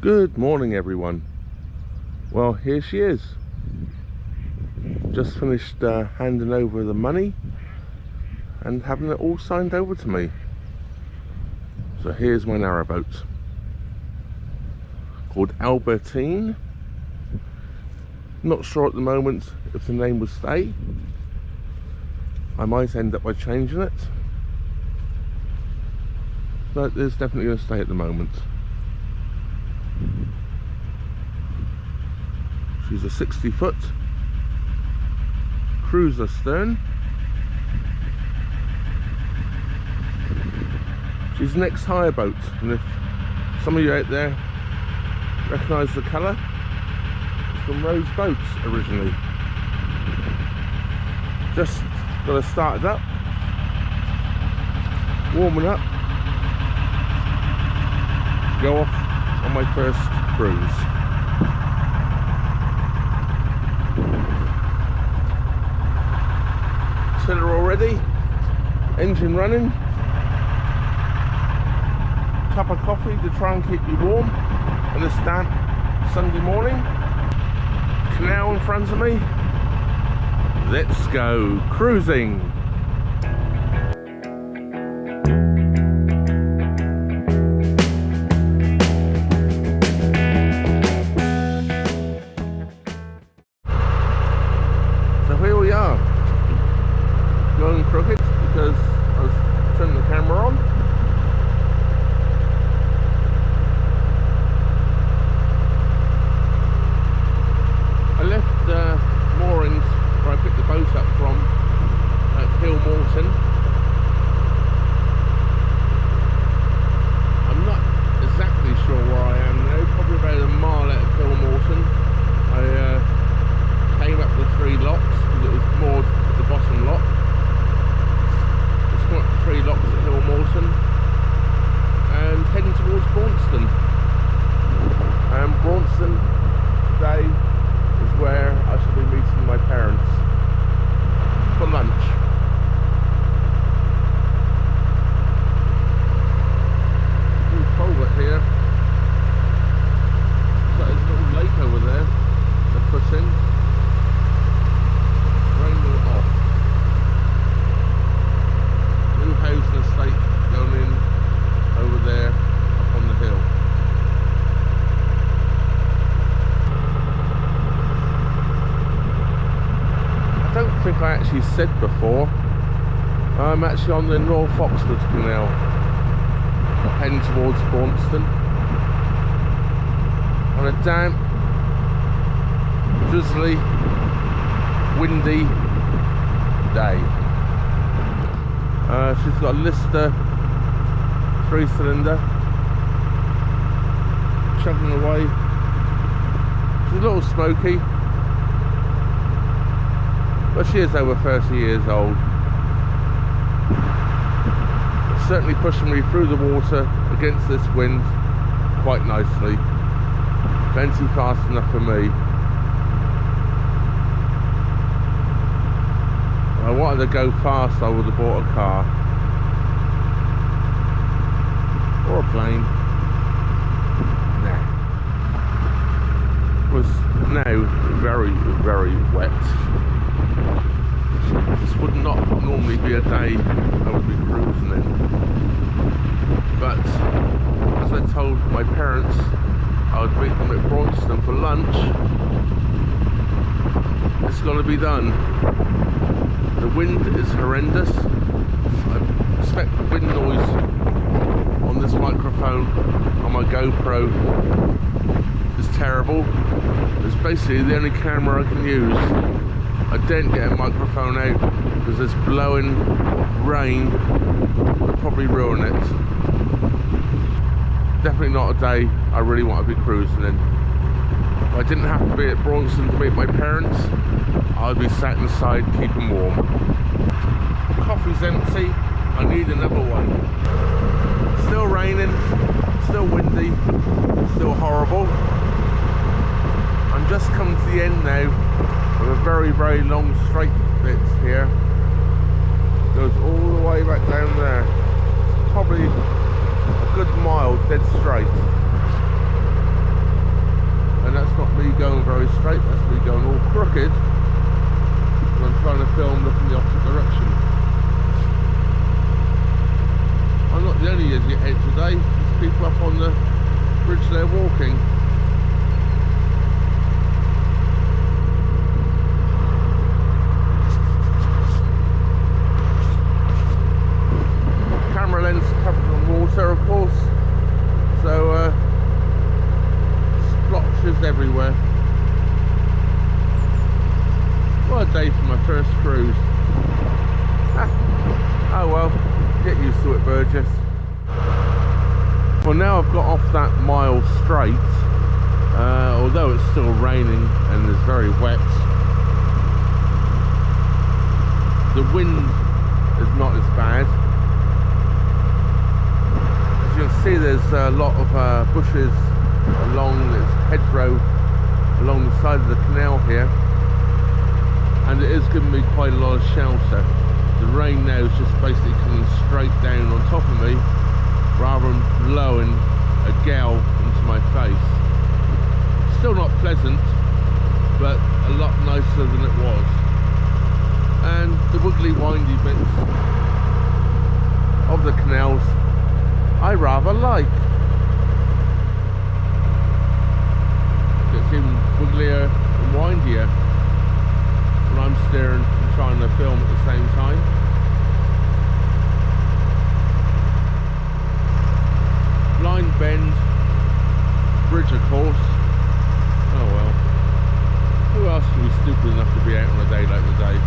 Good morning, everyone. Well, here she is. Just finished handing over the money and having it all signed over to me. So here's my narrowboat, called Albertine. Not sure at the moment if the name will stay. I might end up by changing it, but it's definitely going to stay at the moment. She's a 60-foot cruiser stern. She's an ex-hire boat, and if some of you out there recognise the colour, it's from Rose Boats originally. Just got to start it up, warming up, go off on my first cruise. Tiller already, engine running, cup of coffee to try and keep you warm on this damp Sunday morning. Canal in front of me. Let's go cruising. So here we are, going crooked because I was turning the camera on. I left moorings where I picked the boat up from at Hillmorton. I'm not exactly sure where I am now, probably about a mile out of Hillmorton. I came up the 3 locks because it was moored at the bottom lock. Just come up the 3 locks at Hillmorton and heading towards Braunston. Braunston today is where I shall be meeting my parents for lunch. New culvert here. So there's a little lake over there they've put in. Raining it off. New housing estate going in over there up on the hill. I don't think I actually said before, I'm actually on the North Oxford Canal, heading towards Braunston, on a damp, drizzly, windy day. She's got a Lister 3-cylinder, chugging away. She's a little smoky, but she is over 30 years old. It's certainly pushing me through the water against this wind quite nicely. Plenty fast enough for me. If I wanted to go fast, I would have bought a car or a plane. Nah. It was now very, very wet. This would not normally be a day I would be cruising in, but as I told my parents I would meet them at Braunston for lunch, it's got to be done. The wind is horrendous. I expect the wind noise on this microphone on my GoPro is terrible. It's basically the only camera I can use. I didn't get a microphone out because this blowing rain would probably ruin it. Definitely not a day I really want to be cruising in. If I didn't have to be at Braunston to meet my parents, I'd be sat inside keeping warm. Coffee's empty, I need another one. Still raining, still windy, still horrible. I'm just coming to the end now of a very, very long straight bit here. Goes all the way back down there. Probably a good mile dead straight. That's not me going very straight, that's me going all crooked. And I'm trying to film looking the opposite direction. I'm not the only idiot here today. There's people up on the bridge there walking. Camera lens covered in water, of course. So splotches everywhere. What a day for my first cruise. Oh well, get used to it, Burgess. Well, now I've got off that mile straight, although it's still raining and it's very wet, the wind is not as bad. As you can see, there's a lot of bushes along this hedgerow along the side of the canal here, and it is giving me quite a lot of shelter. The rain now is just basically coming straight down on top of me rather than blowing a gale into my face. Still not pleasant, but a lot nicer than it was. And the wiggly windy bits of the canals I rather like. It's even wigglier and windier when I'm steering and trying to film at the same time. Blind Bend Bridge, of course. Oh well. Who else can be stupid enough to be out on a day like today?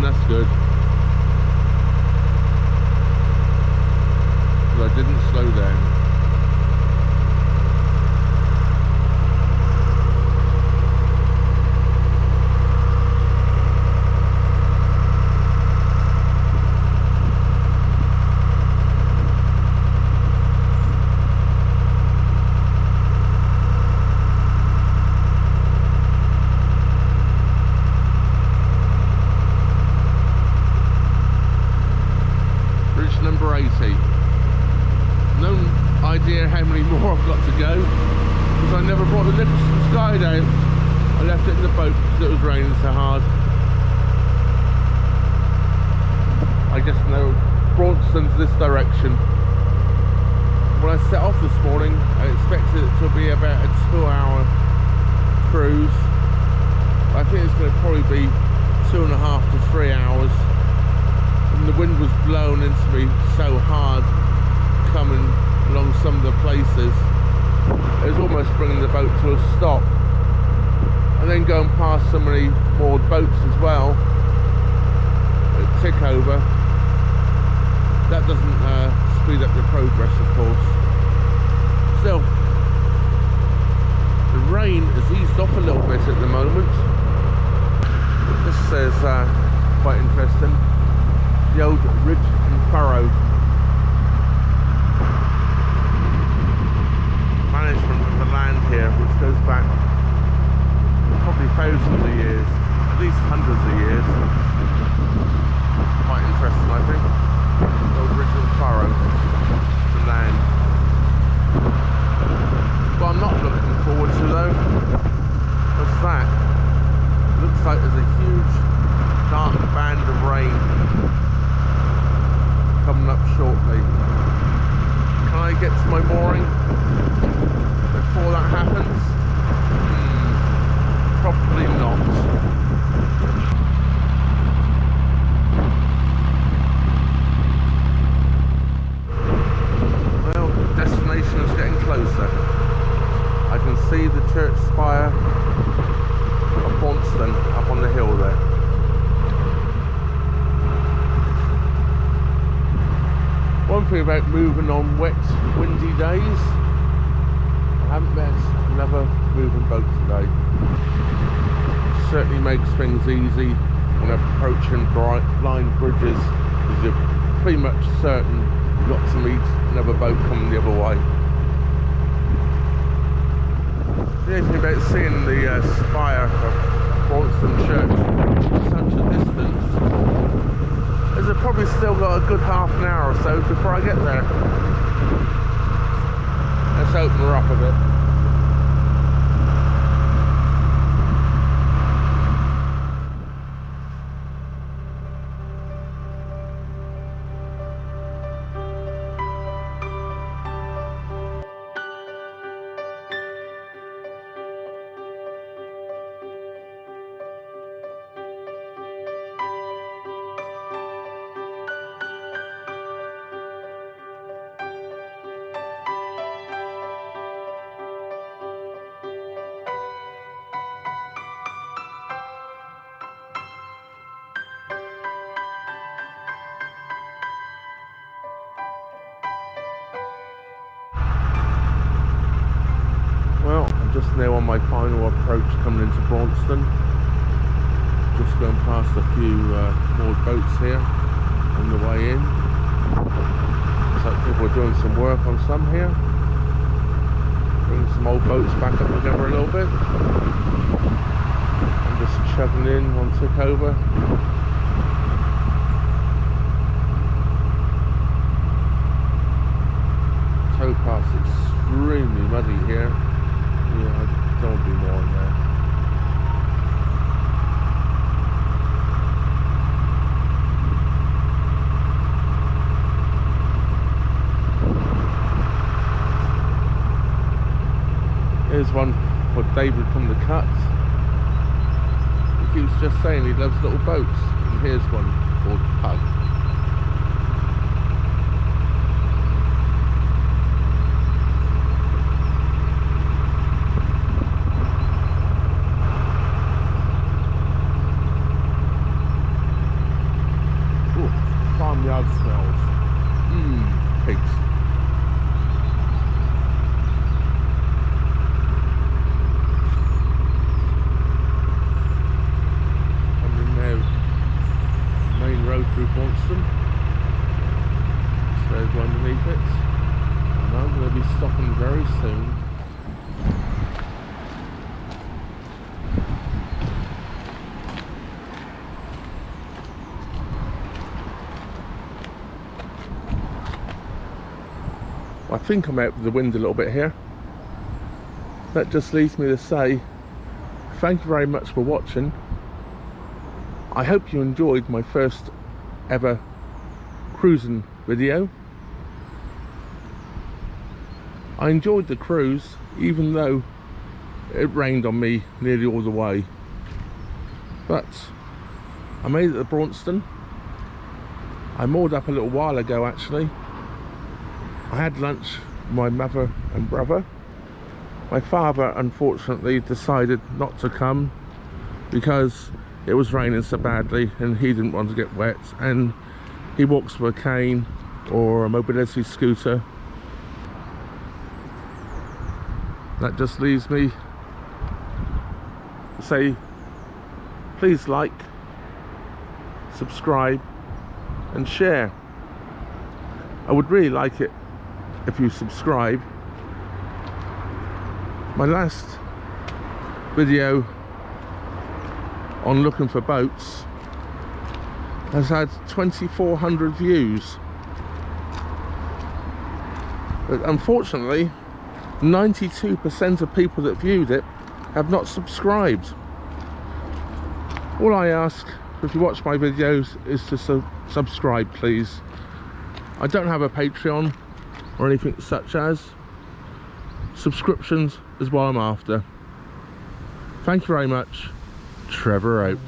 That's good. But I didn't slow down. Number 80. No idea how many more I've got to go, because I never brought the Nicholson Sky down. I left it in the boat because it was raining so hard. I just know Braunston's this direction. When I set off this morning, I expected it to be about a 2-hour cruise. I think it's going to probably be 2.5 to 3 hours. And the wind was blowing into me so hard coming along some of the places. It was almost bringing the boat to a stop. And then going past so many moored boats as well, it'd tick over. That doesn't speed up your progress, of course. Still, the rain has eased off a little bit at the moment. This is quite interesting. The old ridge and furrow management of the land here, which goes back probably thousands of years, at least hundreds of years. Quite interesting, I think. The old ridge and furrow, the land. What I'm not looking forward to though, what's that? It looks like there's a huge dark band of rain coming up shortly. Can I get to my mooring before that happens? Probably not. Well, the destination is getting closer. I can see the church spire of Braunston up on the hill there. One thing about moving on wet, windy days, I haven't met another moving boat today. It certainly makes things easy when approaching blind bridges, because you're pretty much certain not to meet another boat coming the other way. The only thing about seeing the spire of Braunston Church from such a distance is I've probably still got a good half an hour or so before I get there. Let's open her up a bit. Just now on my final approach coming into Braunston. Just going past a few moored boats here on the way in. Looks like people are doing some work on some here. Bringing some old boats back up together a little bit. I'm just chugging in, one took over. Towpath's extremely muddy here. Yeah, I don't do more than that. Here's one for David from the Cut. He keeps just saying he loves little boats. And here's one called Pug. Farmyard smells. Pigs. Coming now, main road through Braunston. There's one underneath it. And I'm going to be stopping very soon. I think I'm out of the wind a little bit here. That just leaves me to say thank you very much for watching. I hope you enjoyed my first ever cruising video. I enjoyed the cruise even though it rained on me nearly all the way, but I made it to Braunston. I moored up a little while ago actually. I had lunch with my mother and brother. My father unfortunately decided not to come because it was raining so badly and he didn't want to get wet, and he walks with a cane or a mobility scooter. That just leaves me to say please like, subscribe and share. I would really like it if you subscribe. My last video on looking for boats has had 2,400 views, but unfortunately 92% of people that viewed it have not subscribed. All I ask if you watch my videos is to subscribe please. I don't have a Patreon or anything such as. Subscriptions is what I'm after. Thank you very much. Trevor out.